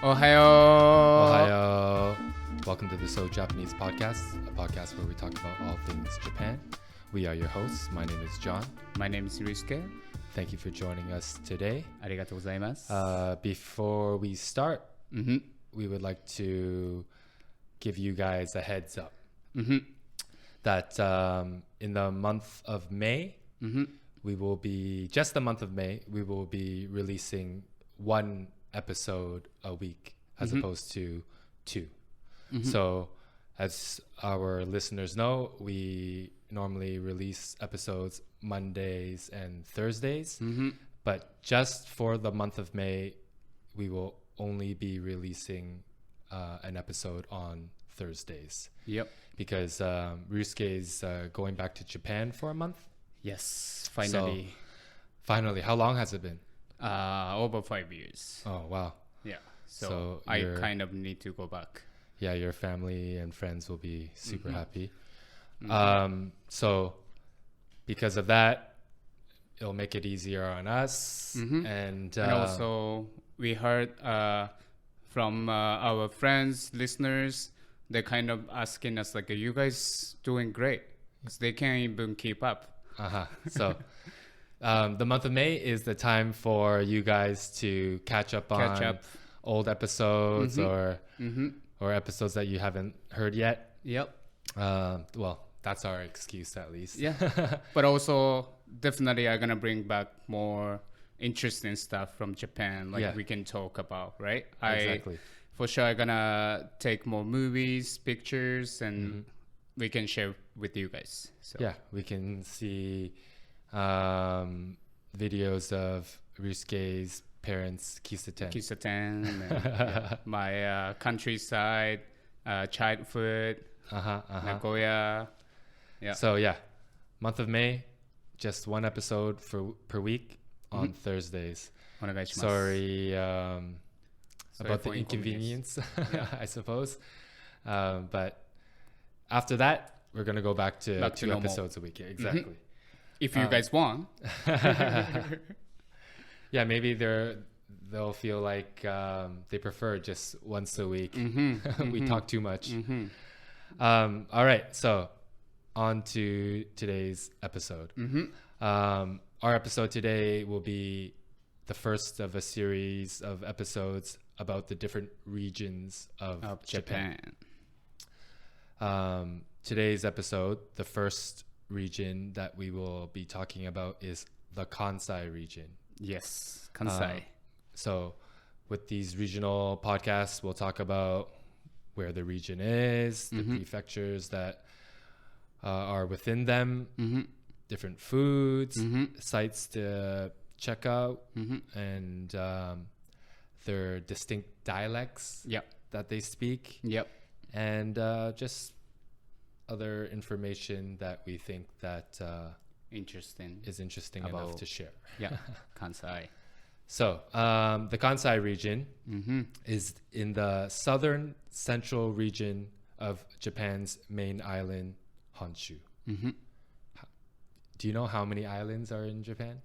Ohayo. Welcome to the So Japanese podcast, a podcast where we talk about all things Japan. We are your hosts. My name is John. My name is Ryusuke. Thank you for joining us today. ありがとうございます。Before we start, we would like to give you guys a heads up that in the month of May, we will be, just the month of May, we will be releasing one episode a week as opposed to two. So as our listeners know, we normally release episodes Mondays and Thursdays, but just for the month of May, we will only be releasing an episode on Thursdays. Yep. Because Ryusuke is going back to Japan for a month. Yes, finally. So, finally. How long has it been? Over 5 years. Oh, wow. Yeah. So I kind of need to go back. Yeah, your family and friends will be super happy. So because of that, it'll make it easier on us. And also, we heard from our friends, listeners, they're kind of asking us, like, are you guys doing great? Because they can't even keep up. So the month of May is the time for you guys to catch up on old episodes or episodes that you haven't heard yet. Yep. Well, that's our excuse at least. Yeah. But also, definitely I'm going to bring back more interesting stuff from Japan, like we can talk about, right? Exactly. For sure, I'm going to take more movies, pictures, and we can share with you guys. So. Yeah, we can see videos of Ryusuke's parents, Kisaten, and, my countryside, childhood, Nagoya. Yeah. So month of May, just one episode per week on Thursdays. Sorry about the inconvenience, I suppose. But after that, we're going to go back to 2 episodes a week. Yeah, exactly. If you guys want. Yeah, maybe they'll feel like they prefer just once a week. We talk too much. All right, so on to today's episode. Our episode today will be the first of a series of episodes about the different regions of Japan. Today's episode, the first region that we will be talking about is the Kansai region. Yes, Kansai. So with these regional podcasts, we'll talk about where the region is, the prefectures that are within them, different foods, sites to check out, and their distinct dialects that they speak. And just other information that we think that is interesting enough to share. Kansai. So the Kansai region is in the southern central region of Japan's main island, Honshu. Do you know how many islands are in Japan?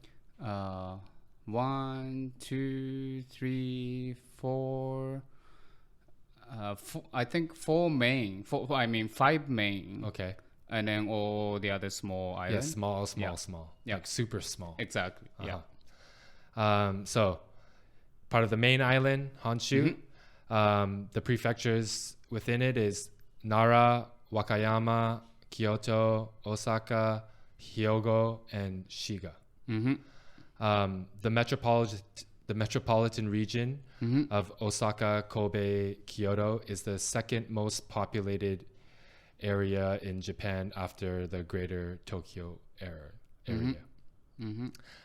1, 2, 3, 4. I think 4 main. 5 main. Okay. And then all the other small islands. Yeah, small. Yeah. Like super small. Exactly. So part of the main island, Honshu, the prefectures within it is Nara, Wakayama, Kyoto, Osaka, Hyogo, and Shiga. The metropolitan region of Osaka, Kobe, Kyoto is the second most populated area in Japan after the greater Tokyo area.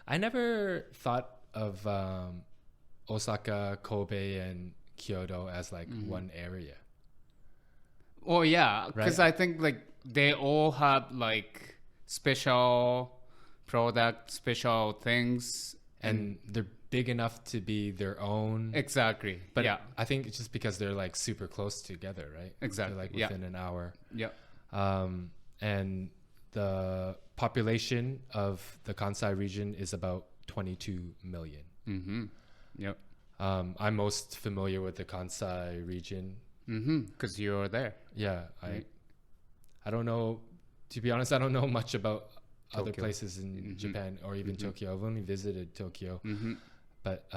I never thought of Osaka, Kobe, and Kyoto as like one area. Oh yeah, because I think like they all have like special product, special things, and they're big enough to be their own. Exactly. But I think it's just because they're like super close together, right? Exactly. They're like within an hour. Yeah. And the population of the Kansai region is about 22 million. Yep. I'm most familiar with the Kansai region. Because you're there. Yeah, Right. I don't know. To be honest, I don't know much about other Tokyo. places in Japan or even Tokyo. I've only visited Tokyo, but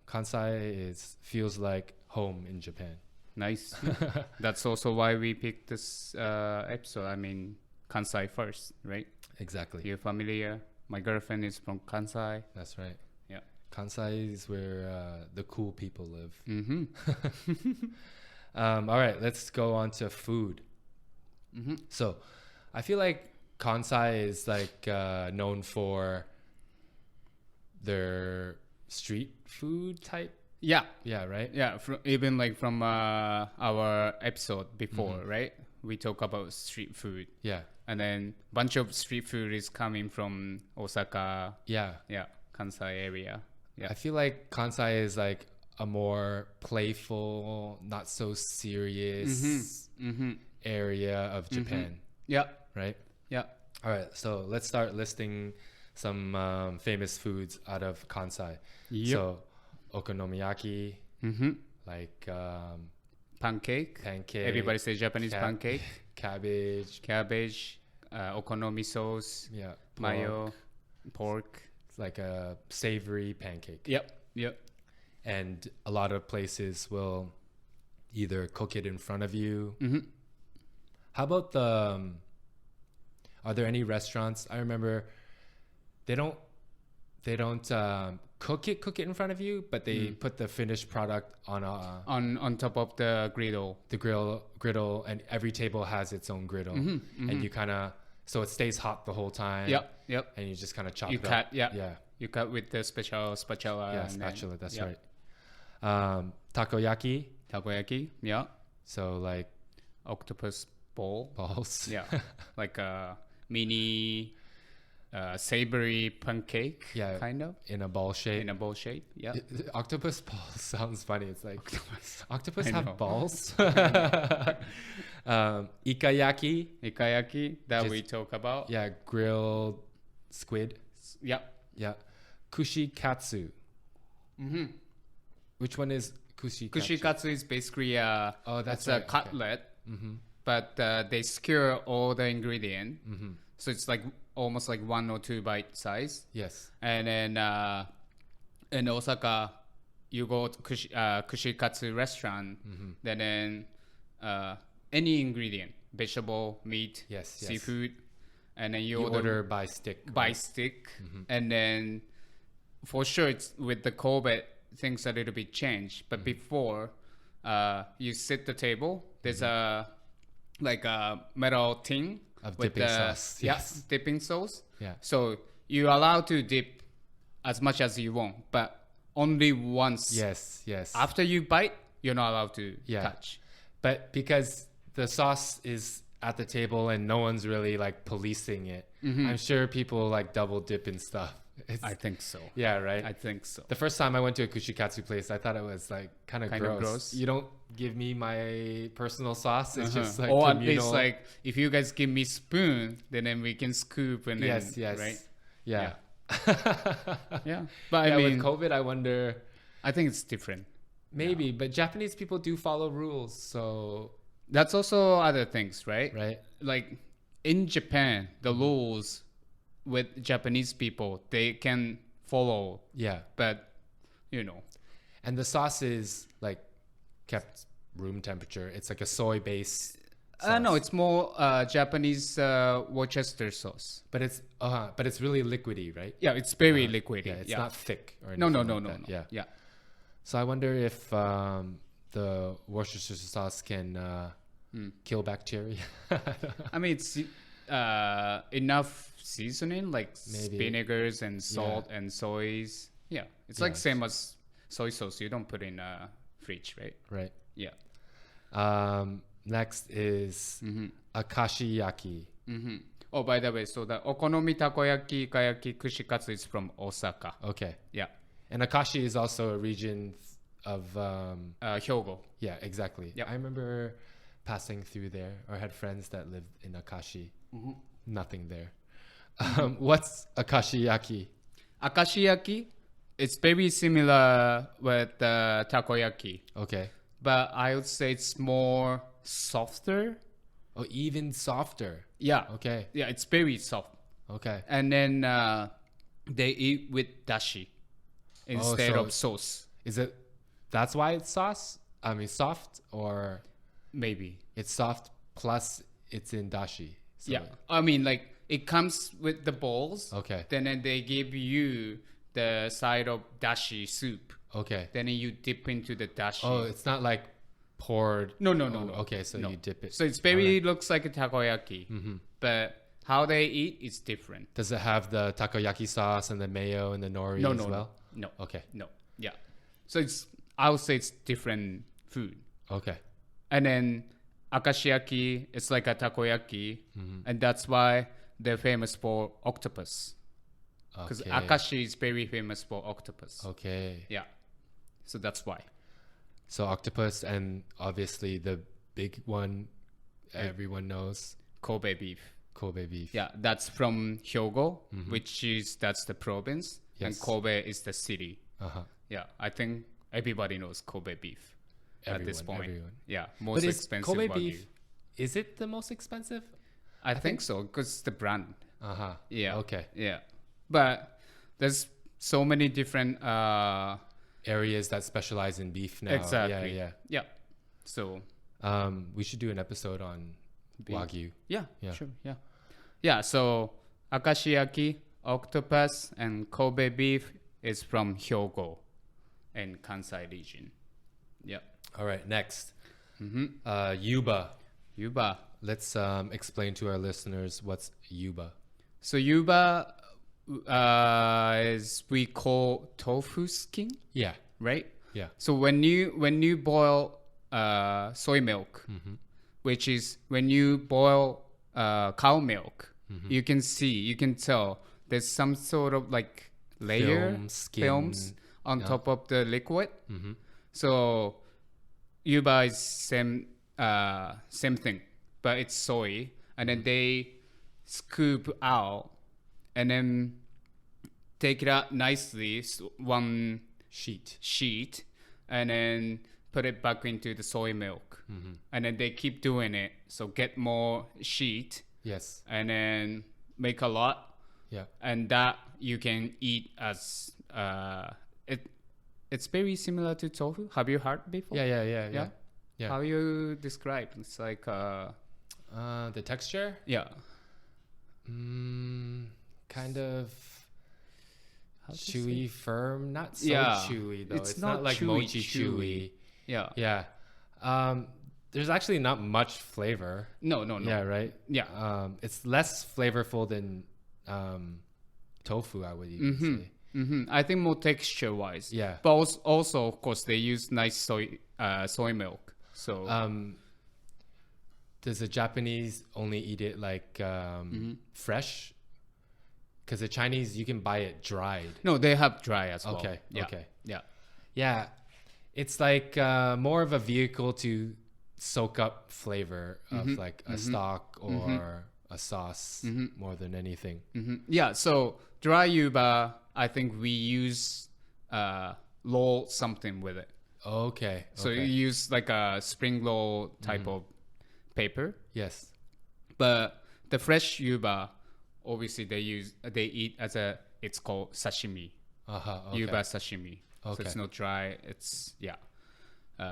Kansai feels like home in Japan. Nice. That's also why we picked this episode. I mean, Kansai first, right? Exactly. You're familiar. My girlfriend is from Kansai. That's right. Yeah. Kansai is where the cool people live. All right, let's go on to food. So, I feel like Kansai is like known for their street food type. Yeah. Yeah, right? Yeah. Even like from our episode before, right? We talk about street food. Yeah. And then bunch of street food is coming from Osaka. Yeah. Yeah. Kansai area. Yeah. I feel like Kansai is like a more playful, not so serious area of Japan, Yeah. right? Yeah. All right, so let's start listing some famous foods out of Kansai. Yep. So, Okonomiyaki, like Pancake. pancake. Everybody says Japanese pancake. Cabbage. Cabbage. Okonomi sauce. Yeah. Mayo. Pork. It's like a savory pancake. Yep. Yep. And a lot of places will either cook it in front of you. How about are there any restaurants? I remember they don't cook it in front of you, but they put the finished product on On top of the griddle. the griddle, and every table has its own griddle, and you kind of so it stays hot the whole time. Yep. Yep. And you just kind of chop You it cut. up. Yeah. Yeah. You cut with the spatula. Yeah, and spatula. That's yep. right. Takoyaki. Takoyaki. Yeah. So like Octopus ball. balls. Yeah. Like a mini savory pancake. Yeah. Kind of. In a ball shape. In a bowl shape. Yeah. Octopus ball sounds funny. It's like octopus I have know. balls. Ikayaki. Ikayaki that Just- we talk about. Yeah, grilled squid. Yeah. Yeah. Kushi Katsu. Which one is Kushi Katsu? Kushi Katsu is basically Oh, that's it's right. a cutlet, but they skewer all the ingredient, so it's like almost like 1 or 2 bite size. Yes. And then in Osaka, you go to Kushi Katsu restaurant, then any ingredient, vegetable, meat, Yes, yes. seafood, and then you You order by stick. by right? stick, and then for sure it's with the COVID things a little bit change, but before you sit the table, there's a like a metal tin Of with dipping the sauce. Yes. dipping sauce. Yeah. So you're allowed to dip as much as you want, but only once. Yes, yes. After you bite, you're not allowed to Yeah. touch. But because the sauce is at the table and no one's really like policing it, I'm sure people like double dip and stuff. It's, I think so. yeah, right? I think so. The first time I went to a kushikatsu place, I thought it was like kind of Kinda gross. gross. You don't give me my personal sauce. It's just like or at communal. least like if you guys give me spoon, then we can scoop and yes, then yes, right. yeah. Yeah, but Yeah, I mean, with COVID, I wonder I think it's different. maybe, but Japanese people do follow rules, so That's also other things, right? right. Like in Japan, the rules with Japanese people they can follow, Yeah, but you know, and the sauce is like kept room temperature. It's like a soy base. no, it's more Japanese Worcester sauce. but it's really liquidy, right? Yeah, it's very liquidy. Yeah, it's not thick or No, anything no, like no, no, that. no. Yeah. Yeah. So I wonder if the Worcestershire sauce can kill bacteria. I mean, it's enough seasoning like Maybe. vinegars and salt and soys. Yeah, it's like same as soy sauce. You don't put in fridge, right? Right. Yeah. Next is akashiyaki. Oh, by the way, so the okonomi takoyaki, ikayaki, kushikatsu is from Osaka. Okay. Yeah. And Akashi is also a region of Hyogo. yeah, exactly. Yep. I remember passing through there or had friends that lived in Akashi. Nothing there. What's akashiyaki? Akashiyaki It's very similar with takoyaki, Okay. but I would say it's more softer. Oh, even softer. Yeah. Okay. Yeah, it's very soft. Okay. And then they eat with dashi instead so of sauce. Is it? That's why it's soft, or Maybe. it's soft plus it's in dashi. So, Yeah. I mean, like, it comes with the balls. Okay. Then they give you the side of dashi soup. Okay. Then you dip into the dashi. Oh, it's not like poured. No. Okay, so No. you dip it. So it's very looks like a takoyaki, but how they eat is different. Does it have the takoyaki sauce and the mayo and the nori No, as no, well? no. Okay. No. Yeah. So I would say it's different food. Okay. And then akashiyaki, it's like a takoyaki, and that's why they're famous for octopus. Because Okay. Akashi is very famous for octopus. Okay. Yeah. So that's why. So octopus, and obviously the big one everyone knows, Kobe beef. Kobe beef. Yeah, that's from Hyogo, that's the province, and Yes. Kobe is the city. Uh-huh. Yeah, I think everybody knows Kobe beef at this point. Everyone. Yeah, most But is expensive Kobe Wagyu. beef, is it the most expensive? I think so, because it's the brand. Uh-huh. Yeah. Okay. Yeah. But there's so many different Areas that specialize in beef now. exactly. Yeah. So We should do an episode on Wagyu. yeah, Yeah. sure. Yeah. Yeah, so akashiyaki, octopus, and Kobe beef is from Hyogo and Kansai region. Yeah. All right, next. Yuba. Yuba. Let's explain to our listeners what's Yuba. So Yuba is we call tofu skin, Yeah. right? Yeah. So when you boil soy milk, which is when you boil cow milk, you can tell there's some sort of like layer films on top of the liquid. So Yuba is same thing, but it's soy, and then they scoop out and then take it out nicely, one sheet, and then put it back into the soy milk, and then they keep doing it, so get more sheet. Yes. And then make a lot. Yeah. And that you can eat as it's very similar to tofu. Have you heard before? Yeah. How you describe? It's like The texture? yeah. Kind of How to chewy, firm. Not so Yeah. chewy though. It's It's not not like chewy, mochi chewy. Yeah. Yeah. There's actually not much flavor. No. Yeah, right? Yeah. It's less flavorful than tofu, I would even say. I think more texture wise. Yeah. But also of course they use nice soy milk. So Does the Japanese only eat it like fresh? Because the Chinese, you can buy it dried. no, they have dry as well. Okay. Yeah. Okay. Yeah. Yeah. It's like more of a vehicle to soak up flavor of like a stock or a sauce more than anything. Yeah, so dry yuba, I think we use roll something with it. Okay. So you okay. use like a spring roll type of paper. Yes. But the fresh yuba, obviously they eat as it's called sashimi. Okay. Yuba sashimi. So Okay. it's not dry. It's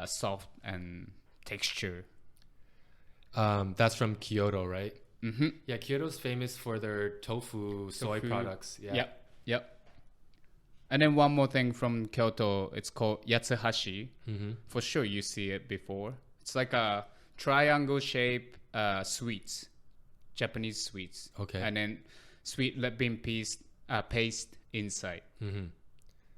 soft and texture. That's from Kyoto, right? Yeah, Kyoto's famous for their tofu soy products. Yeah. Yep. And then one more thing from Kyoto, it's called yatsuhashi. For sure you see it before. It's like a triangle shape sweets, Japanese sweets. Okay. And then sweet red bean paste inside.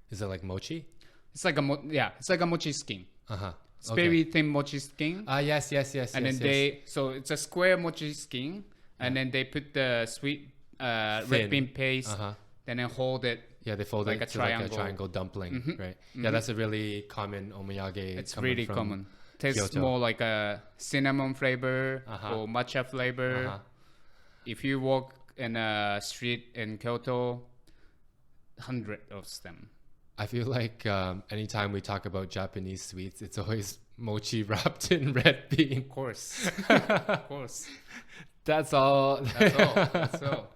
Is it like mochi? It's like it's like a mochi skin. It's Okay. very thin mochi skin. Yes. And then so it's a square mochi skin, and then they put the sweet red bean paste, then hold it. Yeah, they fold like it a to like a triangle. triangle dumpling, right? Yeah, that's a really common omiyage. It's coming really from common. Tastes Kyoto. more like a cinnamon flavor or matcha flavor. If you walk in a street in Kyoto, 100 of them, I feel like anytime we talk about Japanese sweets, it's always mochi wrapped in red bean. Of course. Of course. That's all. That's all.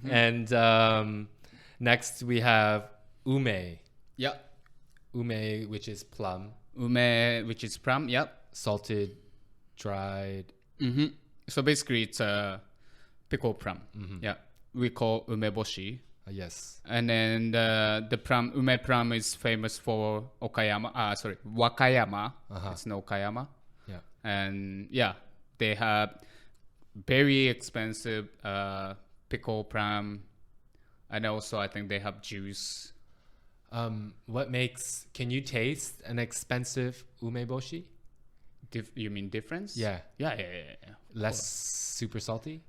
And next we have ume. Yeah. Ume, which is plum. Ume, which is plum. Yep. Salted, dried. So basically, it's a pickled plum. Yeah. We call umeboshi. Yes. And then the plum, ume plum is famous for Wakayama. It's no Okayama. Yeah. And yeah, they have very expensive pickled plum. And also, I think they have juice. Can you taste an expensive umeboshi? You mean difference? Yeah. Yeah. Less super salty?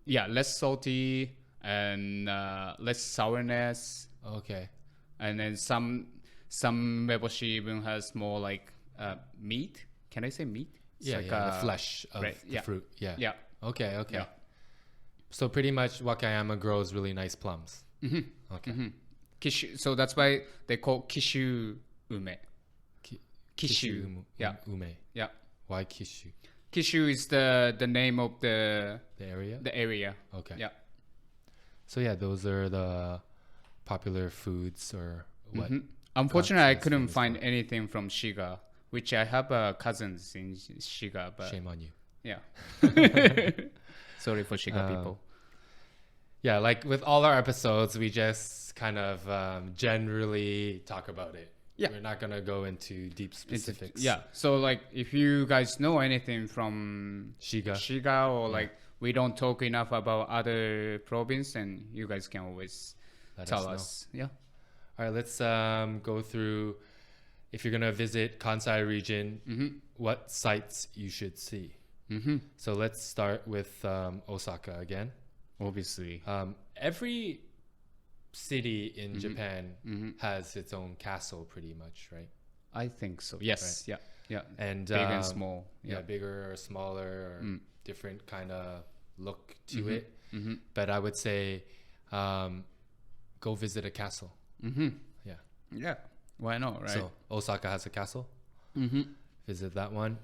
Yeah, less salty and less sourness. Okay. And then some umeboshi even has more like meat. Can I say meat? It's Yeah, like the flesh of the fruit. Yeah. Yeah. Okay. Yeah. So pretty much Wakayama grows really nice plums. Okay. Kishu, so that's why they call Kishu ume. Kishu. Yeah. Ume. Yeah. Why Kishu? Kishu is the name of the area? The area. Okay. Yeah. So yeah, those are the popular foods or what? Unfortunately, I Katsu is couldn't famous find for. anything from Shiga, which I have cousins in Shiga, but Shame on you. yeah. Sorry for Shiga people. Yeah, like with all our episodes, we just kind of generally talk about it. Yeah. We're not going to go into deep specifics. Yeah. So like, if you guys know anything from Shiga. or like we don't talk enough about other province, and you guys can always tell us. Yeah. All right, let's go through. If you're going to visit Kansai region, what sites you should see. So let's start with Osaka again. Obviously. Every city in Japan has its own castle pretty much, right? I think so. Yes. Right. Yeah. And big and small. Yeah, bigger or smaller or different kind of look to it. But I would say go visit a castle. Yeah. Yeah. Why not, right? So Osaka has a castle. Visit that one.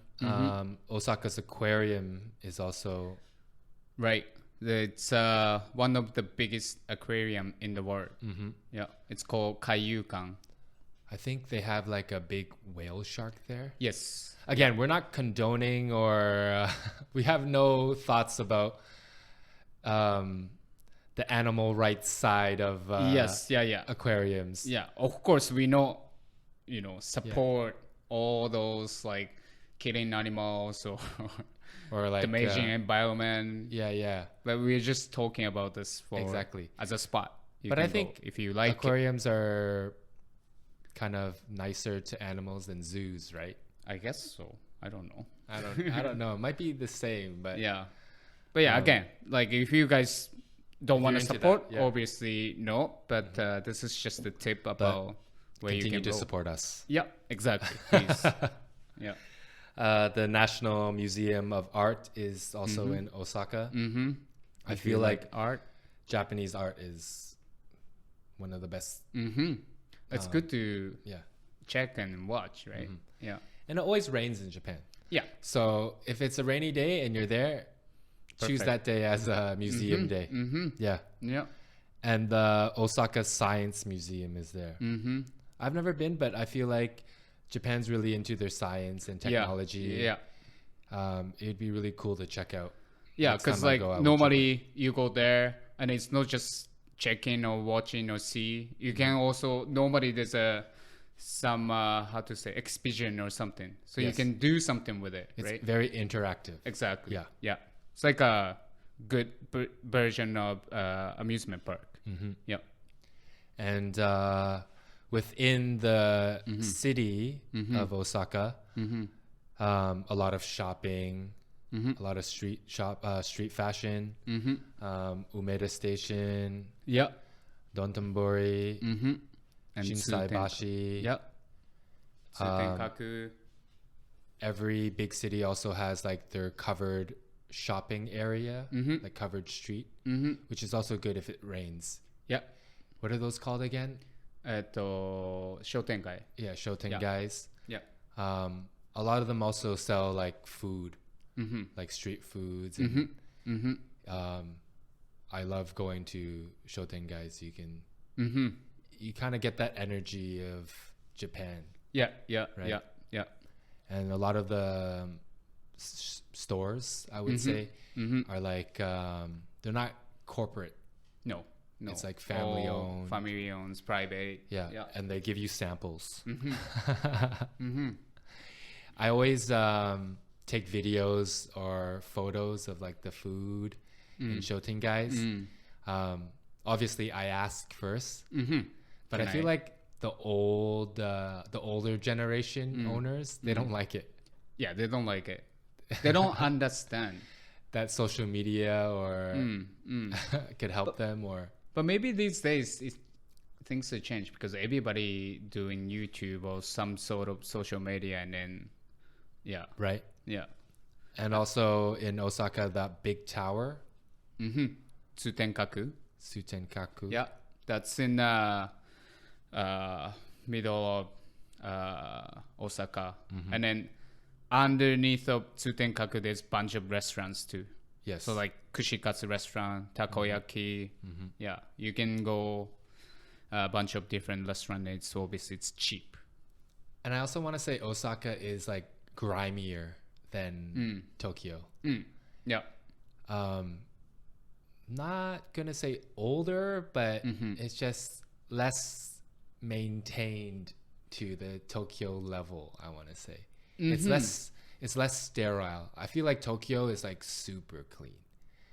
Osaka's aquarium is also... Right. It's one of the biggest aquarium in the world. Yeah. It's called Kaiyukan. I think they have like a big whale shark there. Yes. Again, we're not condoning or we have no thoughts about the animal rights side of aquariums. Yeah. Of course, we know, support all those like killing animals or like damaging environment. Yeah. But we're just talking about this as a spot. But I think if you like aquariums are kind of nicer to animals than zoos, right? I guess so. I don't know. I don't know. It might be the same, but yeah. But yeah, again, like if you guys don't want to support, obviously no. But this is just a tip about where you can continue to go. support us. Yeah, exactly. Please. Yeah. The National Museum of Art is also in Osaka. I feel like art, Japanese art is one of the best. It's good to check and watch, right? Yeah. And it always rains in Japan. Yeah. So if it's a rainy day and you're there, choose that day as a museum day. Yeah. Yeah. And the Osaka Science Museum is there. I've never been, but I feel like Japan's really into their science and technology. Yeah. It'd be really cool to check out. Yeah, because like normally you go there and it's not just checking or watching or see. You can also normally there's some how to say exhibition or something, so you can do something with it. It's right? very interactive. Exactly. Yeah. Yeah. It's like a good version of amusement park. Yeah. And within the city of Osaka, a lot of shopping, a lot of street fashion, Umeda Station, Dotonbori, and Shinsaibashi. Tsutenkaku. Every big city also has like their covered shopping area, like covered street, which is also good if it rains. Yeah. What are those called again? 商店街. Yeah, shoten guys. Yeah. A lot of them also sell like food, like street foods. And, I love going to shoten guys. You can, you kind of get that energy of Japan. Yeah. Right? Yeah. And a lot of the stores, I would say, are like, they're not corporate. No. It's like family owned. Family owned, private. Yeah. And they give you samples. I always take videos or photos of like the food in shoten guys. Obviously, I ask first, but I feel like the older generation owners, they don't like it. Yeah, they don't like it. They don't understand that social media or could help them. But maybe these days things have changed because everybody doing YouTube or some sort of social media, and then right. And also in Osaka, that big tower, Tsutenkaku. Yeah, that's in middle of Osaka, and then underneath of Tsutenkaku there's a bunch of restaurants too. Yes. So like Kushi Katsu restaurant, takoyaki. Yeah, you can go a bunch of different restaurants. It's obviously it's cheap. And I also want to say Osaka is like grimier than Tokyo. Yeah. Not gonna say older, but it's just less maintained to the Tokyo level, I want to say. It's less sterile. I feel like Tokyo is like super clean.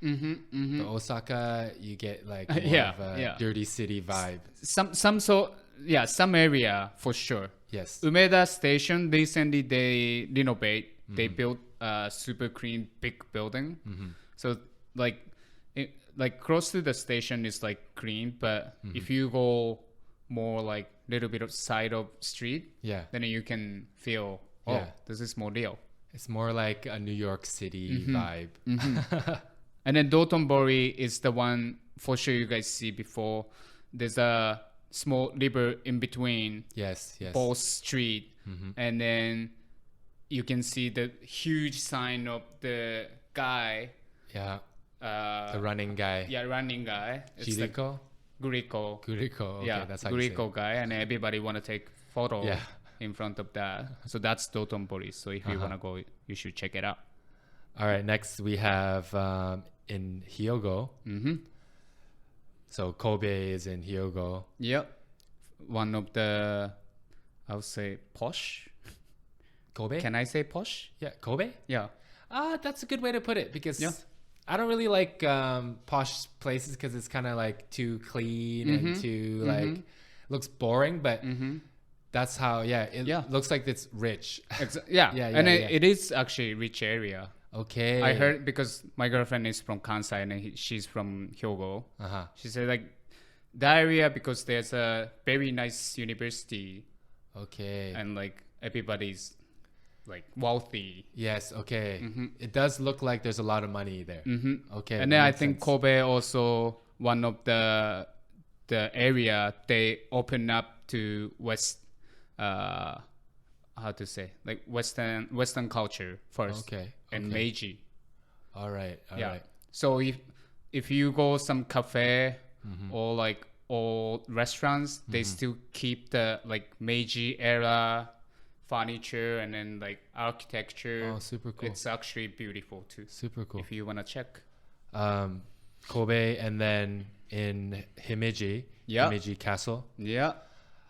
But Osaka, you get like more of a dirty city vibe. Some area for sure. Yes. Umeda Station, recently they renovate. They built a super clean big building. So like close to the station is like clean, but if you go more like little bit of side of street, then you can feel this is more real. It's more like a New York City vibe. And then Dotonbori is the one for sure you guys see before. There's a small river in between both street, and then you can see the huge sign of the guy. The running guy. Yeah, running guy. It's Chiriko? Guriko. Okay, that's how you say Guriko guy, and everybody want to take photo in front of that. So that's Dotonbori. So if you want to go, you should check it out. All right, next we have in Hyogo. So Kobe is in Hyogo. Yep. One of the, I would say, posh. Kobe? Can I say posh? Yeah, Kobe? Yeah. That's a good way to put it because I don't really like posh places because it's kind of like too clean and too like looks boring, but that's how it looks like it's rich. It is actually rich area. Okay. I heard because my girlfriend is from Kansai and she's from Hyogo. She said like the area because there's a very nice university. Okay. And like everybody's like wealthy. Yes. Okay. It does look like there's a lot of money there. Okay. And then I think Kobe also one of the area they open up to how to say like Western culture first. Okay. And Meiji. All right. So if you go some cafe or like old restaurants, they still keep the like Meiji era furniture and then like architecture. Oh, super cool. It's actually beautiful too. Super cool. If you want to check. Kobe, and then in Himeji, Himeji Castle. Yeah.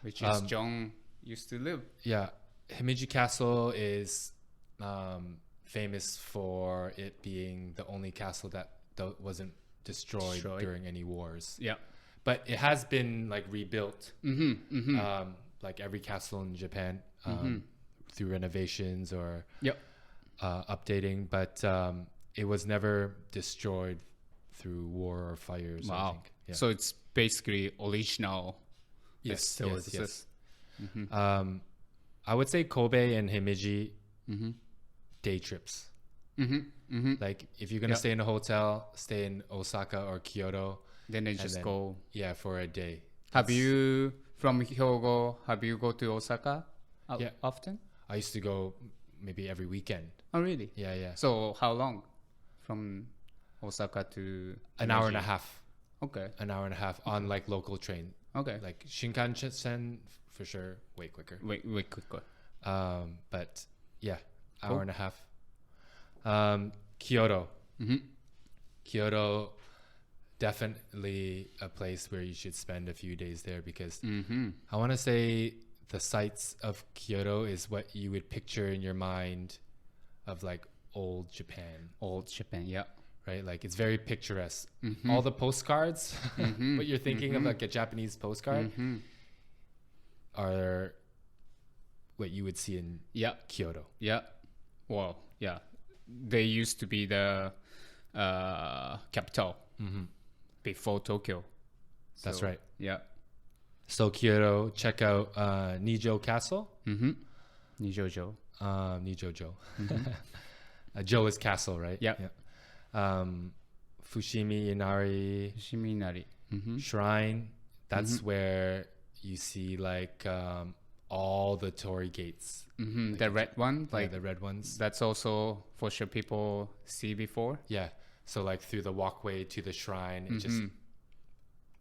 Which is John used to live. Yeah. Himeji Castle is famous for it being the only castle that wasn't destroyed during any wars. Yeah. But it has been like rebuilt, like every castle in Japan, through renovations or updating. But it was never destroyed through war or fires. Wow. I think. Yeah. So it's basically original. Yes. I would say Kobe and Himeji day trips. Like if you're gonna stay in a hotel, stay in Osaka or Kyoto. Then they just go. Yeah, for a day. Have you From Hyogo, have you go to Osaka Yeah. often? I used to go maybe every weekend. Oh, really? Yeah, yeah. So how long from Osaka to An hour and a half. Okay. An hour and a half on like local train. Okay. Like Shinkansen for sure, way quicker. Wait, quick. But yeah, Cool. hour and a half. Kyoto. Kyoto, definitely a place where you should spend a few days there because I want to say the sights of Kyoto is what you would picture in your mind of like old Japan. Old Japan, yeah. Right? Like it's very picturesque. All the postcards, what you're thinking of like a Japanese postcard are what you would see in Kyoto. Yeah. Well, yeah. They used to be the capital before Tokyo. That's So, right. Yeah. So Kyoto, check out Nijo Castle. Nijojo. Nijojo. Jo is castle, right? Yeah. Fushimi Inari Shiminari. Shrine. That's where you see like all the torii gates. The red one, like the red ones. that's also for sure people see before. Yeah. So like through the walkway to the shrine, it's just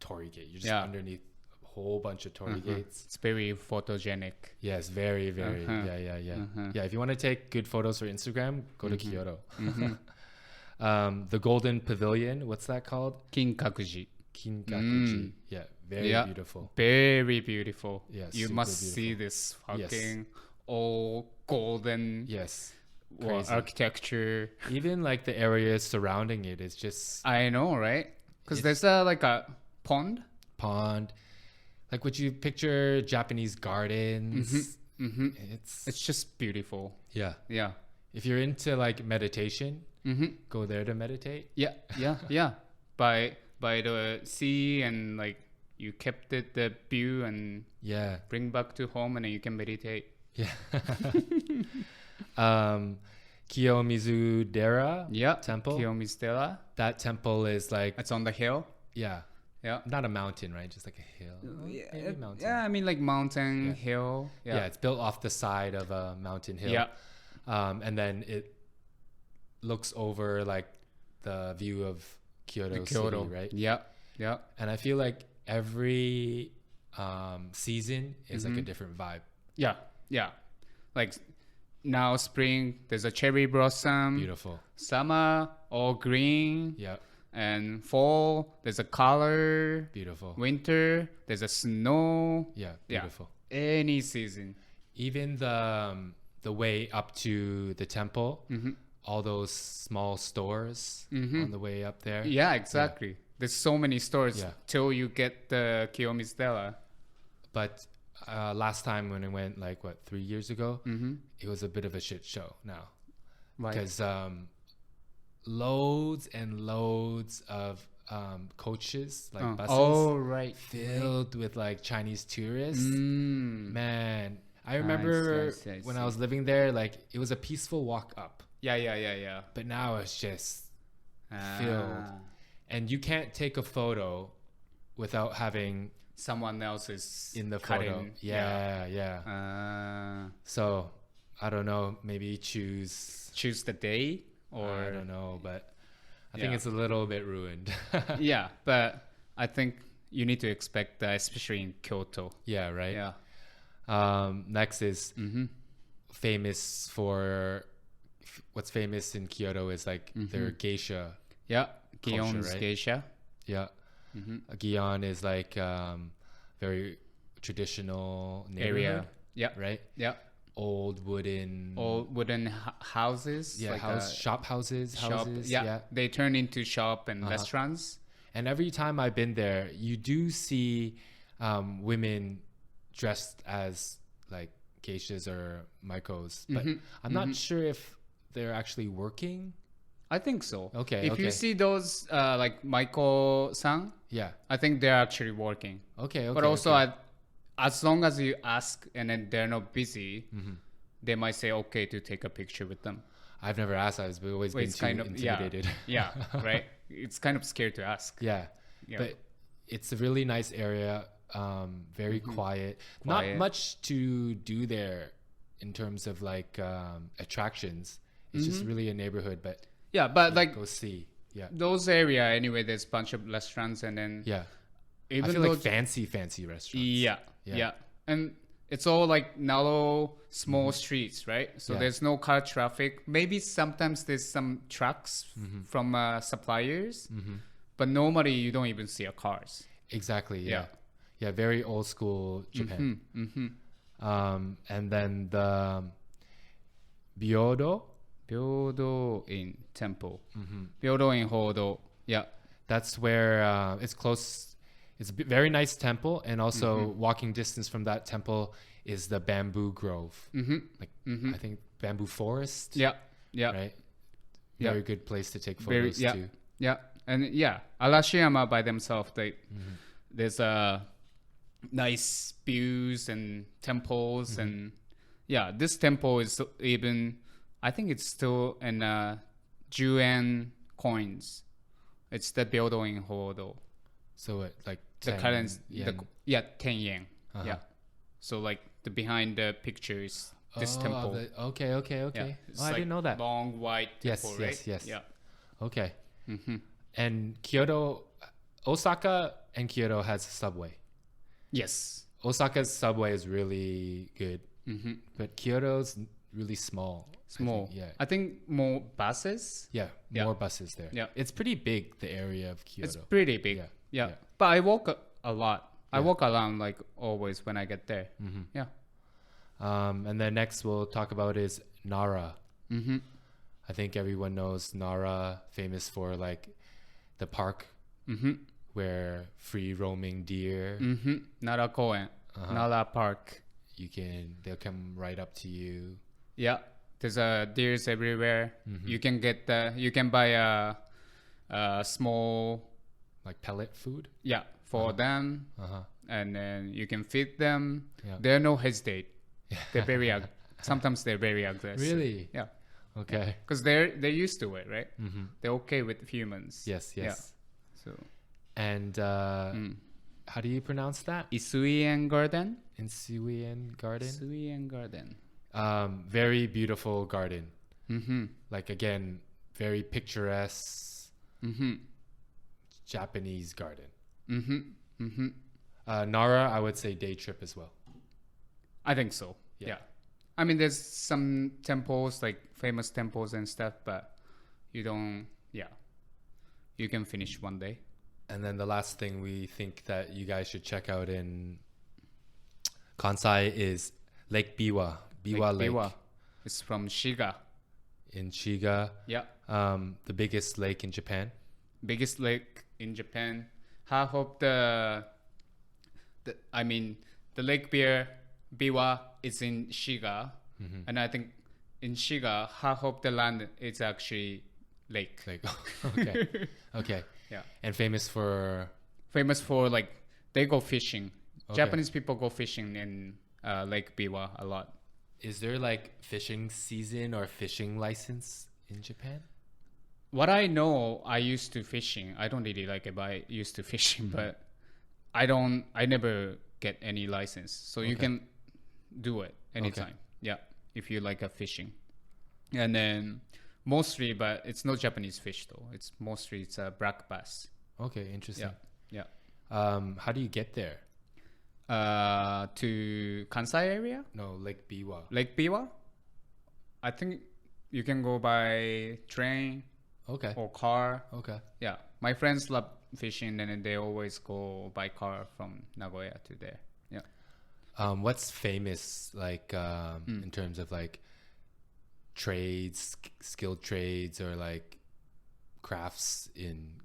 torii gate. You're just underneath a whole bunch of torii gates. It's very photogenic. Yes, very, very. Yeah. Yeah, if you want to take good photos for Instagram, go to Kyoto. The Golden Pavilion, what's that called? Kinkakuji. Kinkakuji. Yeah, very beautiful. Very beautiful. Yeah, you super must beautiful. see this fucking all golden Yes. well, Crazy. architecture. Even like the areas surrounding it is just I know, right? Because there's like a pond. pond. Like would you picture Japanese gardens? It's It's just beautiful. yeah. Yeah. If you're into like meditation, go there to meditate. Yeah. By the sea and like you kept it the view and Yeah. bring back to home and then you can meditate. Yeah. Kiyomizu Dera temple. Kiyomi Stella. That temple is like It's on the hill. yeah, Yeah. not a mountain, right? Just like a hill. Maybe a mountain. Yeah, I mean like mountain, hill. Yeah, it's built off the side of a mountain hill. Yeah. And then it looks over like the view of Kyoto, Kyoto, City, right? Yeah. And I feel like every season is like a different vibe. Yeah. Like now spring, there's a cherry blossom. Beautiful. Summer, all green. Yeah. And fall, there's a color. Beautiful. Winter, there's a snow. Yeah. Beautiful. Any season. Even the way up to the temple, all those small stores on the way up there. Yeah, exactly. There's so many stores till you get the Kiyomi Stella. But last time when I went, like 3 years ago, it was a bit of a shit show now. Right. Because loads and loads of coaches, like buses, filled with like Chinese tourists. Man, I remember I when see. I was living there, like it was a peaceful walk up. Yeah. But now it's just filled. And you can't take a photo without having Someone else is in the cutting. photo. Yeah. So I don't know, maybe choose Choose the day or I don't know, but I think it's a little bit ruined. yeah, but I think you need to expect that, especially in Kyoto. Yeah, right. Yeah. Next is famous for what's famous in Kyoto is like their geisha. Yeah, Culture, Gion's right? geisha. Yeah. Gion is like very traditional neighborhood, Yeah, right? yeah. Old wooden houses. yeah, like shop houses. shop. Yeah, they turn into shop and restaurants. And every time I've been there, you do see women dressed as like geishas or maikos, but I'm not sure if they're actually working. I think so. Okay, If you see those like Maiko-san, Yeah. I think they're actually working. Okay. But also, as long as you ask and then they're not busy, they might say okay to take a picture with them. I've never asked. I've always been too intimidated. Yeah, right. It's kind of scared to ask. Yeah. Yeah. But it's a really nice area. very quiet. Not much to do there in terms of like attractions. It's just really a neighborhood, but but like go see. Yeah. Those area anyway, there's a bunch of restaurants, and then even I feel like fancy restaurants. Yeah. And it's all like narrow, small streets, right? So there's no car traffic. Maybe sometimes there's some trucks from suppliers, but normally you don't even see cars. Exactly. Yeah. Very old school Japan. And then the Byodo in temple. Byodo in Hodo. Yeah. That's where it's close. It's a very nice temple, and also walking distance from that temple is the bamboo grove. I think bamboo forest. Yeah. Right. Very good place to take photos too. Yeah. And Arashiyama by themselves, there's nice views and temples, and this temple is even, I think it's still in 10 coins. It's the Byodo in Hodo. So it like 10, the current yen. 10 yen. So like the behind the picture is this temple. Okay. I didn't know that. Long white temple, right? Yes. Yeah. Okay. And Kyoto, Osaka and Kyoto has a subway. Yes. Osaka's subway is really good, but Kyoto's really small. I think more buses. More buses there. Yeah. It's pretty big, the area of Kyoto. It's pretty big. Yeah. But I walk a lot. I walk around like always when I get there. Yeah. And then next we'll talk about is Nara. I think everyone knows Nara, famous for like the park where free roaming deer. Nara Koen, Nara Park. They'll come right up to you. Yeah, there's deers everywhere. You can buy a small like pellet food. Yeah, for them, and then you can feed them. Yeah. They're no hesitate. They're very sometimes they're very aggressive. Really? Yeah. Okay. Because they're used to it, right? They're okay with humans. Yes. Yeah. So. And how do you pronounce that? Isuien Garden. Isuien Garden. Isuien Garden. Very beautiful garden. Like again, very picturesque. Japanese garden. Nara, I would say day trip as well. I think so. Yeah. I mean, there's some temples, like famous temples and stuff, but you don't. Yeah. You can finish one day. And then the last thing we think that you guys should check out in Kansai is Lake Biwa. Biwa Lake. Biwa. It's from Shiga. In Shiga. Yeah. The biggest lake in Japan. Biggest lake in Japan. Half of the Lake Biwa is in Shiga. And I think in Shiga, half of the land is actually lake. Okay. Yeah. And famous for like they go fishing. Japanese people go fishing in Lake Biwa a lot. Is there like fishing season or fishing license in Japan? What I know, I used to fishing. I don't really like it, but I used to fishing. But I never get any license. So you can do it anytime. Yeah, if you like a fishing. And then mostly, but it's not Japanese fish though. It's a black bass. Okay, interesting. Yeah. How do you get there? To Kansai area? No, Lake Biwa. Lake Biwa? I think you can go by train. Okay. Or car. Okay. Yeah. My friends love fishing and they always go by car from Nagoya to there. Yeah. What's famous like in terms of like trades, skilled trades or like crafts in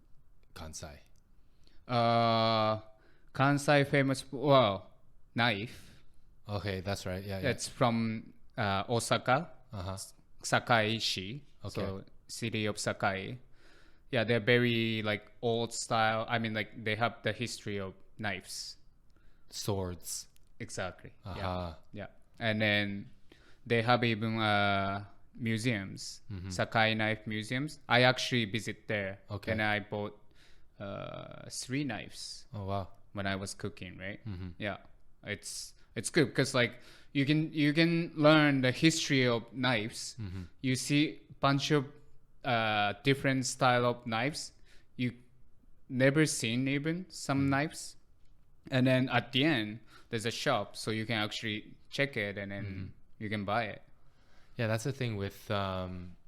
Kansai? Kansai famous knife. Okay, that's right. Yeah. It's from Osaka, Sakai-shi. Okay. So city of Sakai. Yeah, they're very like old style. I mean, like they have the history of knives, swords. Exactly. Yeah. And then they have even museums, Sakai knife museums. I actually visit there. Okay. And I bought 3 knives. Oh wow. when I was cooking, right? Yeah, it's good because like you can learn the history of knives. You see bunch of different style of knives you never seen, even some knives, and then at the end there's a shop so you can actually check it and then you can buy it. Yeah, that's the thing with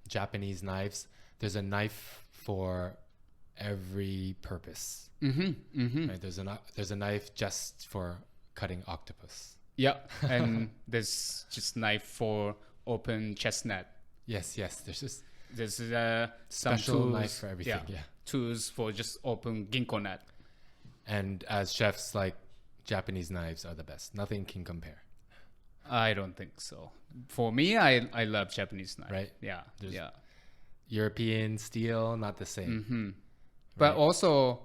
Japanese knives. There's a knife for every purpose. Right? There's a knife just for cutting octopus. Yeah, and there's just knife for open chestnut. Yes, there's just There's some special tools, knife for everything. Yeah. tools for just open ginko nut. And as chefs, like, Japanese knives are the best. Nothing can compare. I don't think so. For me, I love Japanese knife. Right? Yeah. There's European steel, not the same. But also,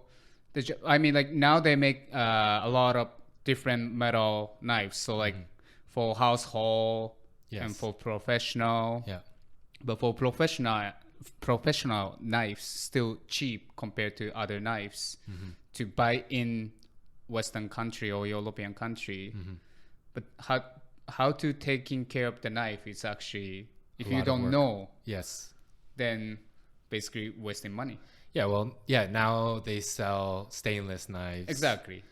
I mean, like now they make a lot of different metal knives. So like for household and for professional. Yeah. But for professional knives, still cheap compared to other knives to buy in Western country or European country. But how to taking care of the knife is actually, if you don't know, then basically wasting money. Yeah, well, now they sell stainless knives. Exactly.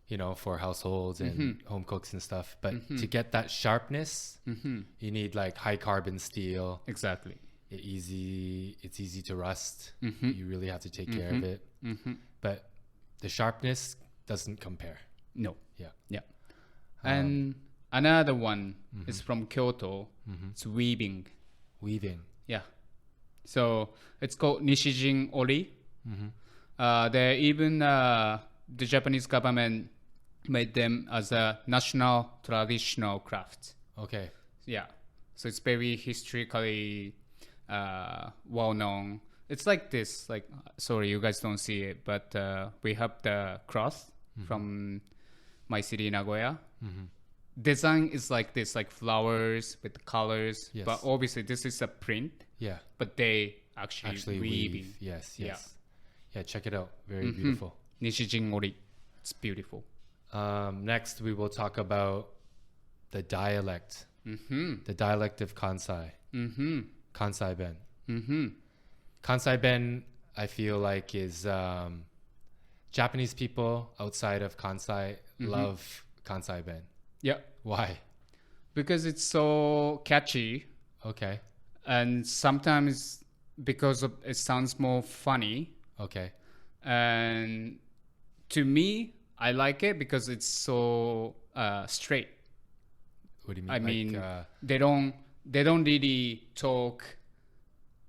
You know, for households and home cooks and stuff. But to get that sharpness, you need like high carbon steel. Exactly. It's easy to rust. You really have to take care of it. But the sharpness doesn't compare. No. Yeah. And another one is from Kyoto. It's weaving. Yeah. So it's called Nishijin Ori. They even the Japanese government made them as a national traditional craft. Okay. Yeah. So it's very historically well known. It's like this. Like, sorry, you guys don't see it, but we have the cross from my city, Nagoya. Design is like this, like flowers with colors. Yes. But obviously, this is a print. Yeah. But they actually weaving. Yes. Yeah, check it out. Very beautiful. Nishijin Ori. It's beautiful. Next, we will talk about the dialect. The dialect of Kansai. Kansai Ben. Kansai Ben, I feel like, is Japanese people outside of Kansai love Kansai Ben. Yeah. Why? Because it's so catchy. Okay. And sometimes because of it sounds more funny. Okay. And to me, I like it because it's so straight. What do you mean? I mean, they don't really talk.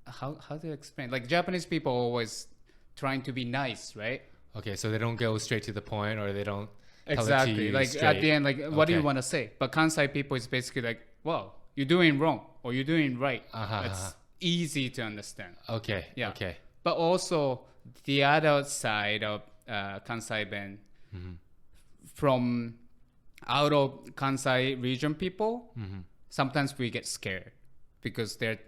How do you explain? Like Japanese people are always trying to be nice, right? Okay, so they don't go straight to the point, or they don't tell exactly. it to you Like straight. at the end, like what do you want to say? But Kansai people is basically like, well, you're doing wrong or you're doing right. It's easy to understand. Okay. Yeah. Okay. But also the other side of Kansai Ben, from out of Kansai region people, sometimes we get scared because they're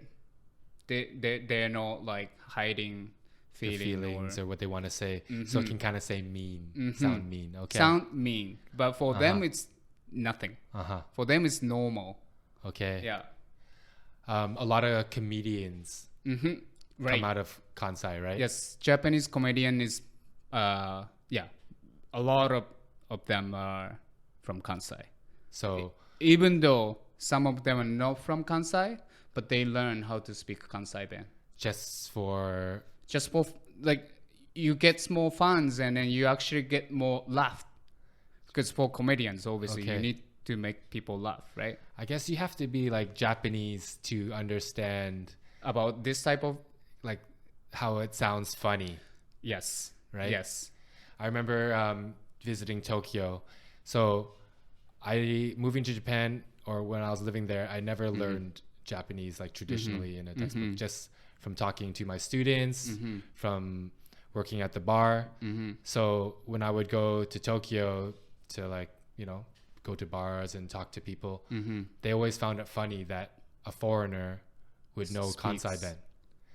not like hiding feelings or what they want to say, so it can kind of say mean, sound mean. Okay. Sound mean, but for them it's nothing. For them it's normal. Okay. Yeah. A lot of comedians Right. come out of Kansai, right? Yes, Japanese comedian is a lot of them are from Kansai. So even though some of them are not from Kansai, but they learn how to speak Kansai Ben. just for Like you get more fans and then you actually get more laugh. Because for comedians, obviously, you need to make people laugh, right? I guess you have to be like Japanese to understand About this type of, like how it sounds funny. yes, Right? Yes. I remember visiting Tokyo. So moving to Japan, or when I was living there, I never learned Japanese like traditionally in a textbook, just from talking to my students, from working at the bar. So when I would go to Tokyo to like, go to bars and talk to people, they always found it funny that a foreigner would know Kansai Ben.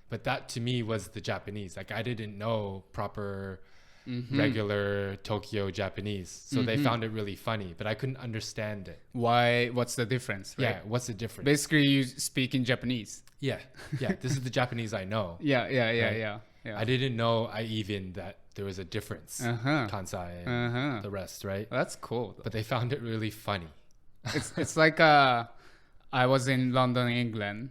But that to me was the Japanese. Like I didn't know proper regular Tokyo Japanese. So they found it really funny, but I couldn't understand it. Why? What's the difference? Right? Yeah, what's the difference? Basically, you speak in Japanese. Yeah, this is the Japanese I know. Yeah. I didn't know that there was a difference, Kansai and the rest, right? That's cool. But they found it really funny. It's like I was in London, England,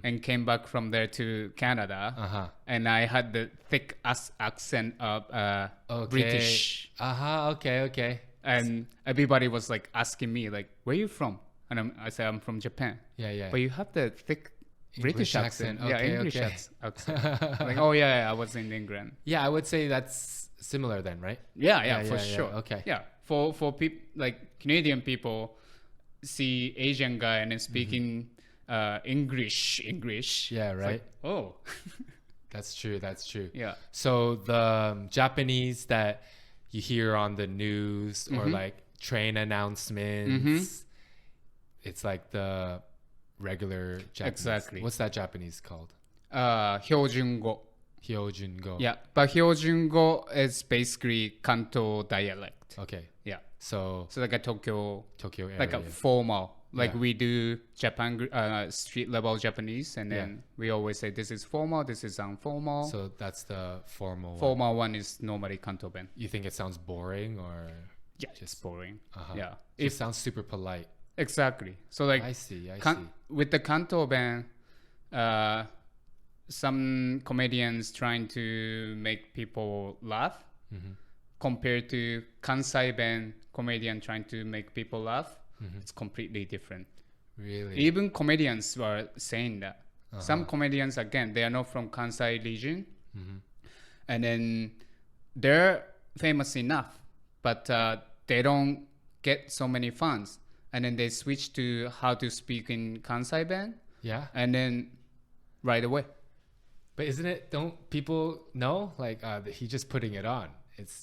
and came back from there to Canada, and I had the thick accent of British. Okay. And everybody was like asking me, like, "Where are you from?" And I said, "I'm from Japan." Yeah. But you have the thick British accent. English accent. Like, I was in England. Yeah, I would say that's similar then, right? Yeah, for sure. Okay. Yeah, for people like Canadian people see Asian guy and then speaking English. Yeah, right. Like, That's true. Yeah. So the Japanese that you hear on the news or like train announcements, it's like the regular Japanese. Exactly. What's that Japanese called? 標準語. Yeah, but 標準語 is basically Kanto dialect. Okay. Yeah. So like a Tokyo area. like a formal. Like we do Japan street level Japanese, and then we always say this is formal, this is informal. So that's the formal. Formal one is normally Kanto ben. You think it sounds boring or? Yeah, just boring. Yeah, it sounds super polite. Exactly. So like I see. With the Kanto ben, some comedians trying to make people laugh, compared to Kansai ben comedian trying to make people laugh. It's completely different. Really? Even comedians were saying that. Some comedians, again, they are not from Kansai region. And then they're famous enough, but they don't get so many fans. And then they switch to how to speak in Kansai ben. Yeah. And then right away. But don't people know? Like, he's just putting it on.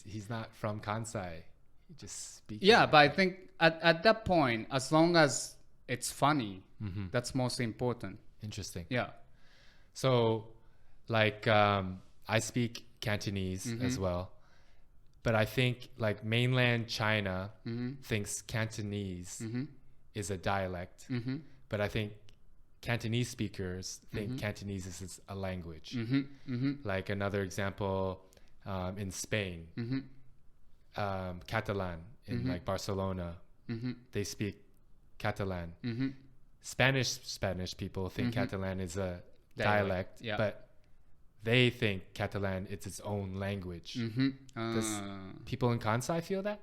He's not from Kansai. He just speaks. Yeah, but I think at that point, as long as it's funny, that's most important. Interesting. Yeah. So, like, I speak Cantonese as well. But I think, like, mainland China thinks Cantonese is a dialect. But I think Cantonese speakers think Cantonese is a language. Like, another example, in Spain, Catalan in like Barcelona, they speak Catalan. Spanish people think Catalan is a dialect, but they think Catalan is its own language. Does people in Kansai feel that?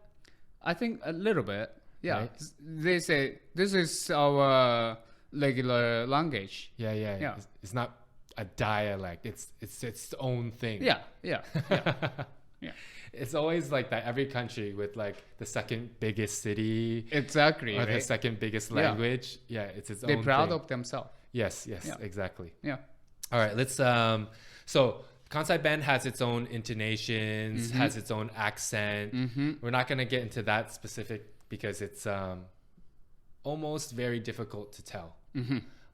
I think a little bit. Yeah. Right? They say this is our regular language. Yeah. It's not a dialect. It's its own thing. Yeah. It's always like that. Every country with like the second biggest city, exactly, or right? the second biggest language. Yeah, it's its own. They're proud thing. of themselves. Yes, exactly. Yeah. All right, let's. So Kansai ben has its own intonations, has its own accent. We're not gonna get into that specific because it's almost very difficult to tell.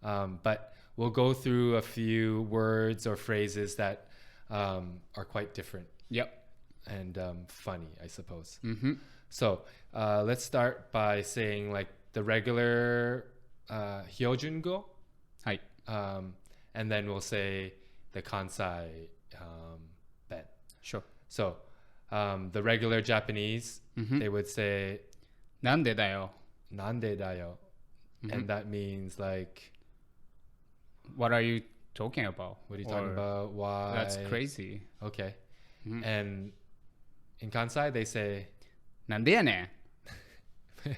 But we'll go through a few words or phrases that are quite different. Yep. And funny, I suppose. So let's start by saying like the regular Hyojungo. Hi. And then we'll say the Kansai ben. Sure. So the regular Japanese, they would say なんでだよ. Nande dayo. And that means like, what are you talking about? What are you talking about? Why? That's crazy. Okay. And in Kansai, they say, なんでやねん.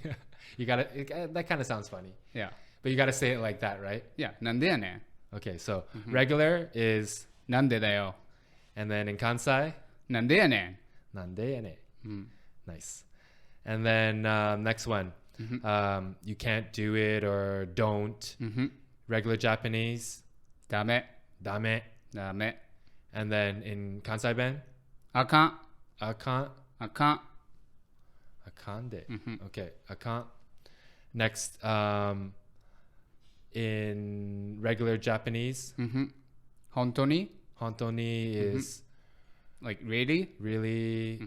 you gotta, that kind of sounds funny. Yeah. But you gotta say it like that, right? Yeah. なんでやねん. Okay, so regular is なんでだよ. And then in Kansai, なんでやねん. Nande ya ne. Nice. And then next one, you can't do it or don't. Regular Japanese, ダメ. dame. ダメ. And then in Kansai ben, あかん. akan. あかん. Akande. Okay, akan. Next, in regular Japanese, 本当に? hontoni is Like really? Really,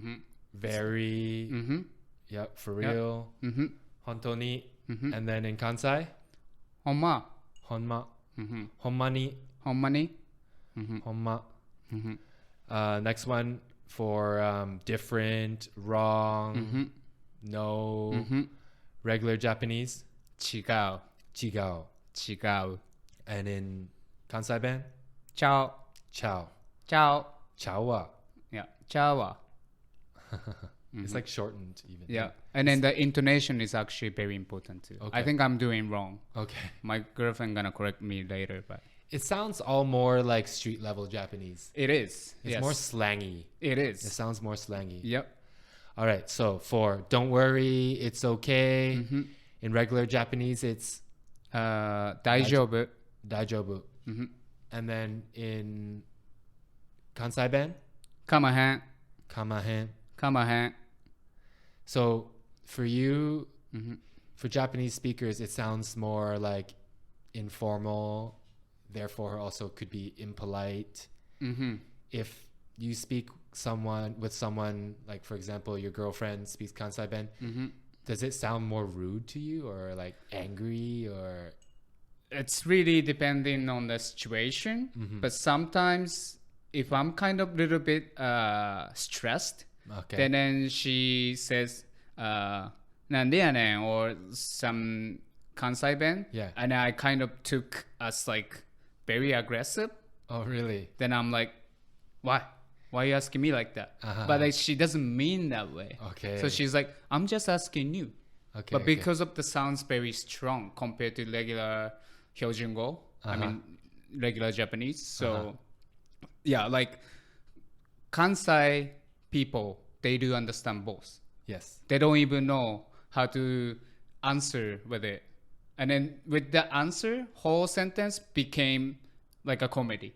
very, yeah, for real, 本当に, and then in Kansai, ほんま。ほんま, ほんまに, ほんまに。ほんま. Next one for different, wrong, no, regular Japanese, 違う。違う. 違う。 And in Kansai Ben, ちゃう。 ciao. ちゃう。 Ciao wa. いや、ちゃうわ。 It's like shortened even. Yeah. And then the intonation is actually very important too. Okay. I think I'm doing wrong. Okay. My girlfriend gonna correct me later, but It sounds all more like street level Japanese. it is. It's Yes. more slangy. It It is. sounds more slangy. Yep. All right. So for don't worry, it's okay. In regular Japanese, it's 大丈夫。 daijoubu. And then in Kansai Ben, かまへん。 kamahen. かまへん。 So for you, for Japanese speakers, it sounds more like informal, therefore also could be impolite. If you speak with someone, like for example, your girlfriend speaks Kansai Ben, does it sound more rude to you or like angry or? It's really depending on the situation, but sometimes if I'm kind of little bit stressed, Okay. then she says, なんでやねん or some Kansai Ben, Yeah. and I kind of took as like very aggressive. Oh, really? Then I'm like, why? Why are you asking me like that? But like, she doesn't mean that way. Okay. So she's like, I'm just asking you. Okay. But because of the sounds very strong compared to regular Hyojungo, I mean regular Japanese. So yeah, like Kansai people, they do understand both. Yes. They don't even know how to answer with it. And then with the answer, whole sentence became like a comedy.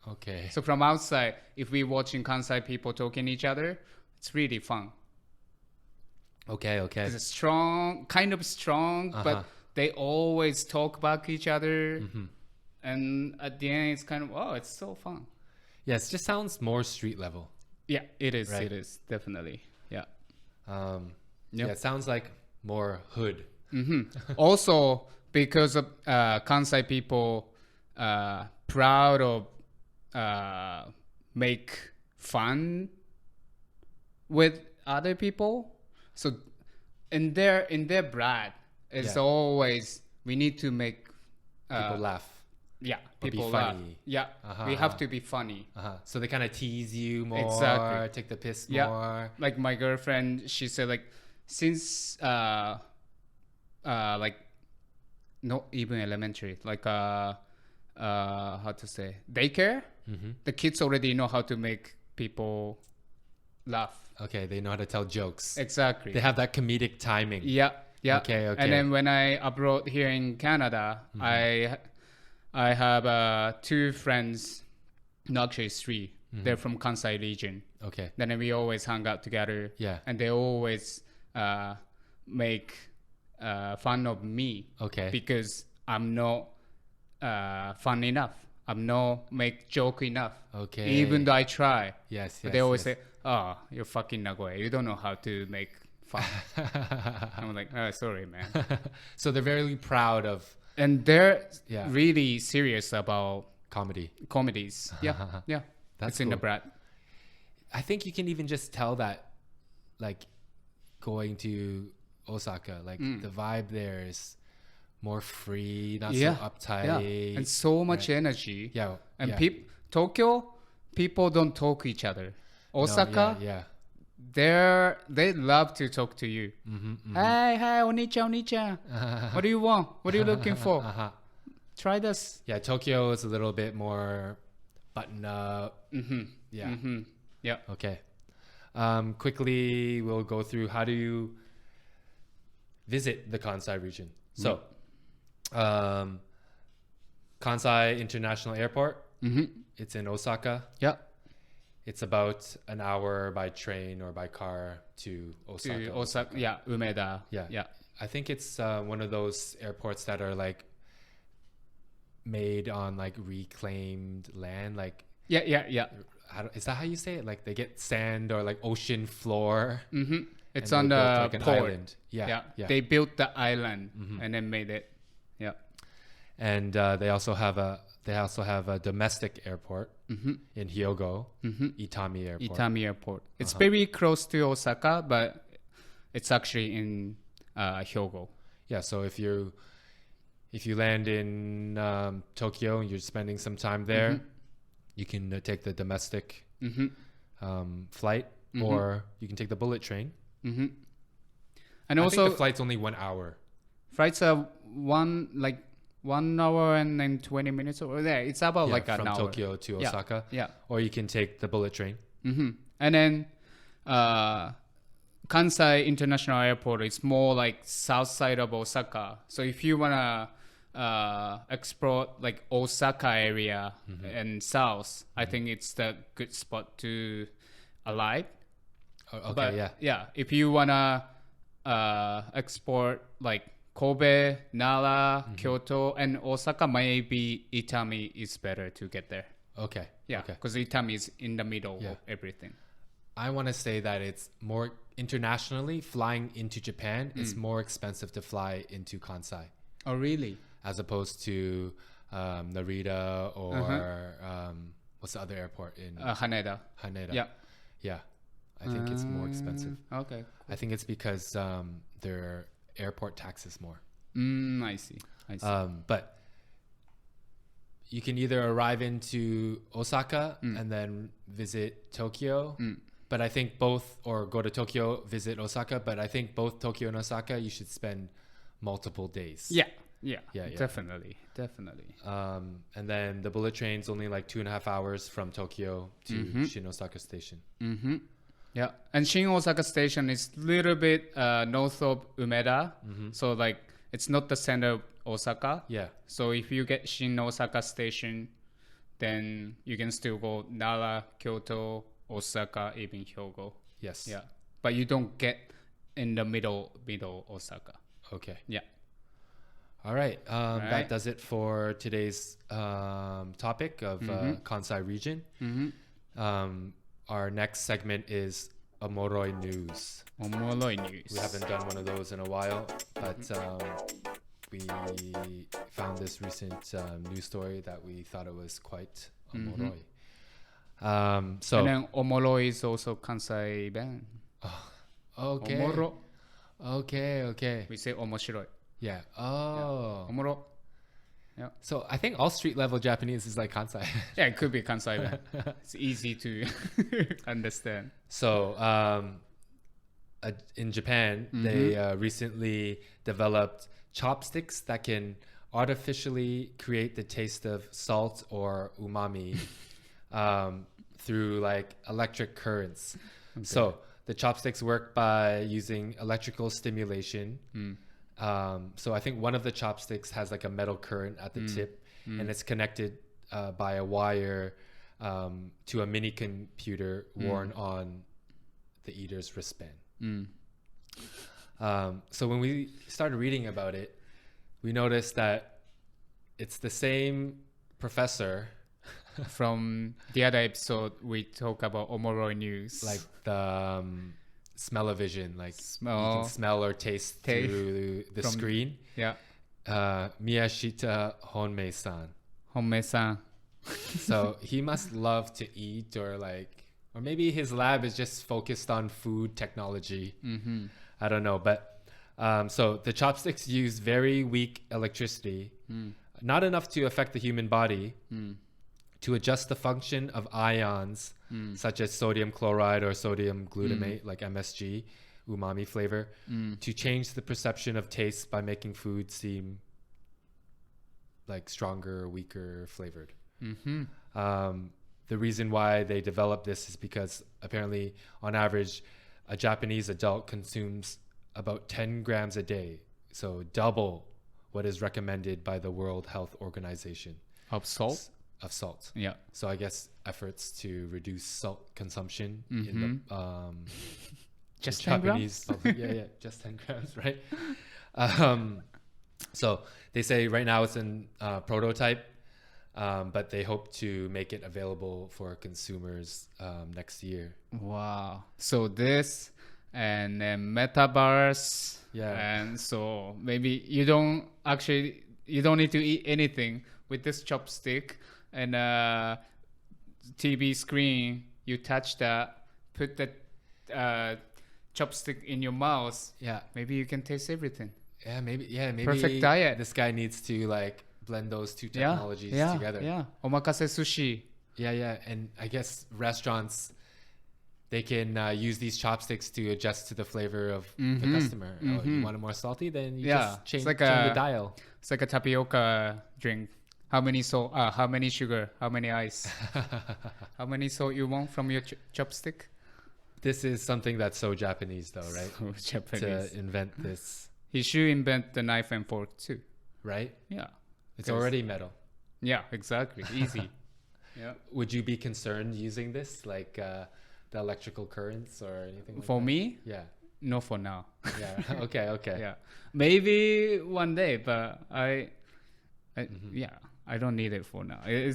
Okay. So from outside, if we watching Kansai people talking each other, it's really fun. Okay. It's strong, kind of strong, but they always talk about each other. And at the end, it's kind of, oh, it's so fun. Yes, just sounds more street level. Yeah, it is. Right. It is. Definitely. Yeah. Yeah, it sounds like more hood. Also, because of Kansai people proud of make fun with other people. So in their blood, it's always we need to make People laugh. Yeah, Or be people laugh. funny. Yeah, we have to be funny. So they kind of tease you more, Exactly. take the piss Yeah. more. Like my girlfriend, she said like since like not even elementary, like how to say daycare, the kids already know how to make people laugh. Okay, they know how to tell jokes. Exactly. They have that comedic timing. Yeah. Okay. And then when I abroad here in Canada, I have two friends, no, actually three. They're from Kansai region. Okay. Then we always hang out together. Yeah. And they always make fun of me. Okay. Because I'm not fun enough. I'm not make joke enough. Okay. Even though I try. Yes. But they always say, oh, you're fucking Nagoya. You don't know how to make fun. I'm like, oh, sorry, man. So they're very proud of And they're Yeah. really serious about comedy. comedies. Yeah. That's It's in the cool. brat. I think you can even just tell that, like, going to Osaka, like the vibe there is more free, not so uptight. Yeah. And so much energy. Yeah. And yeah. Tokyo, people don't talk each other. No, Osaka, yeah. they love to talk to you. Hi, oni-chan. What do you want? What are you looking for? Try this. Yeah, Tokyo is a little bit more button up. Yeah. Yeah. Okay. Quickly, we'll go through how do you visit the Kansai region. So, Kansai International Airport. It's in Osaka. Yeah. It's about an hour by train or by car to Osaka. To Osaka. Yeah. Umeda. Yeah. Yeah. I think it's one of those airports that are like made on like reclaimed land. Like Yeah. is that how you say it? Like they get sand or like ocean floor. It's and on they built, the like, an port. island. Yeah. They built the island and then made it. Yeah. And they also have a domestic airport in Hyogo, Itami Airport. Itami Airport. It's very close to Osaka, but it's actually in Hyogo. Yeah, so if you land in Tokyo and you're spending some time there, you can take the domestic flight, or you can take the bullet train. And I also, think the flight's only 1 hour. flights are 1 hour and then 20 minutes over there. It's about like an from hour. Tokyo to Osaka. Yeah. Or you can take the bullet train. And then Kansai International Airport is more like south side of Osaka. So if you want to explore like Osaka area and south, I think it's the good spot to alight. Okay, But yeah, if you want to explore like Kobe, Nara, Kyoto, and Osaka, maybe Itami is better to get there. Okay. Yeah, Okay. because Itami is in the middle of everything. I want to say that it's more internationally, flying into Japan, it's more expensive to fly into Kansai Oh, really? as opposed to Narita or what's the other airport in Haneda. Haneda? Yeah. Yeah. I think it's more expensive. Okay. I think it's because their airport tax is more. I see. But you can either arrive into Osaka and then visit Tokyo. But I think both, or go to Tokyo, visit Osaka. But I think both Tokyo and Osaka, you should spend multiple days. Yeah. Definitely. And then the bullet train's only like 2.5 hours from Tokyo to Shin Osaka Station. Yeah. And Shin Osaka Station is a little bit north of Umeda. So like it's not the center of Osaka. Yeah. So if you get Shin Osaka Station, then you can still go Nara, Kyoto, Osaka, even Hyogo. Yes. Yeah. But you don't get in the middle Osaka. Okay. Yeah. All right. That does it for today's topic of Kansai region. Our next segment is Omoroi news. Omoroi news. We haven't done one of those in a while, but we found this recent news story that we thought it was quite omoroi. So and then Omoroi is also Kansai ben. okay. Omoro. Okay. We say omoshiroi. Yeah. Oh. Yeah. Omoro. Yeah. So I think all street level Japanese is like Kansai. Yeah, it could be Kansai ben. It's easy to understand. So in Japan, they recently developed chopsticks that can artificially create the taste of salt or umami through like electric currents. Okay. So the chopsticks work by using electrical stimulation. So I think one of the chopsticks has like a metal current at the tip, and it's connected by a wire to a mini computer worn on the eater's wristband. So when we started reading about it, we noticed that it's the same professor from the other episode. We talk about Omoroi news, like the smell-o-vision, like you can smell or taste through the screen. Yeah. Miyashita Honmei-san. So he must love to eat, or maybe his lab is just focused on food technology. I don't know, but so the chopsticks use very weak electricity, not enough to affect the human body, to adjust the function of ions such as sodium chloride or sodium glutamate, like MSG, umami flavor, to change the perception of taste by making food seem like stronger or weaker flavored. The reason why they developed this is because apparently on average a Japanese adult consumes about 10 grams a day, so double what is recommended by the World Health Organization. Of salt? Of salt. Yeah. So I guess efforts to reduce salt consumption in the just the 10 grams? Yeah, just 10 grams, right? So they say right now it's in prototype. but they hope to make it available for consumers next year. Wow. So this and then metaverse. Yeah. And so maybe you don't need to eat anything with this chopstick and TV screen. You touch that, put the chopstick in your mouth. Yeah. Maybe you can taste everything. Yeah, maybe. Perfect diet. This guy needs to like blend those two technologies together. Yeah. Omakase sushi. Yeah. And I guess restaurants, they can use these chopsticks to adjust to the flavor of the customer. Oh, you want it more salty? Then you just change the dial. It's like a tapioca drink. How many salt? How many sugar? How many ice? How many salt you want from your chopstick? This is something that's so Japanese, though, right? So Japanese. To invent this. He should invent the knife and fork too. Right? Yeah. It's already metal. Yeah, exactly. Easy. Yeah. Would you be concerned using this, like the electrical currents or anything like For that? me? Yeah. No, for now. Yeah. Okay. Yeah. Maybe one day, but I don't need it for now. It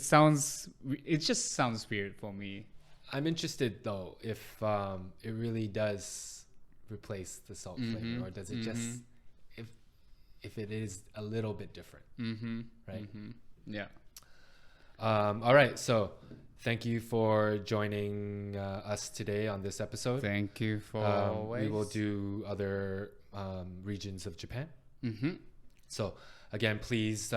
just sounds weird for me. I'm interested though if it really does replace the salt flavor, or does it just if it is a little bit different, right? Yeah. All right. So thank you for joining us today on this episode. Thank you for always. We will do other regions of Japan. So again, please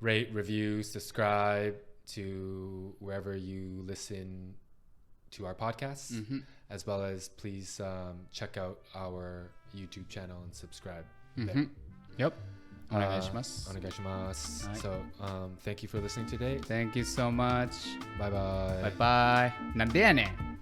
rate, review, subscribe to wherever you listen to our podcasts, as well as please check out our YouTube channel and subscribe there. Yep. お願いします。お願いします。So, thank you for listening today. Thank you so much. Bye bye. Bye bye. なんでやねん。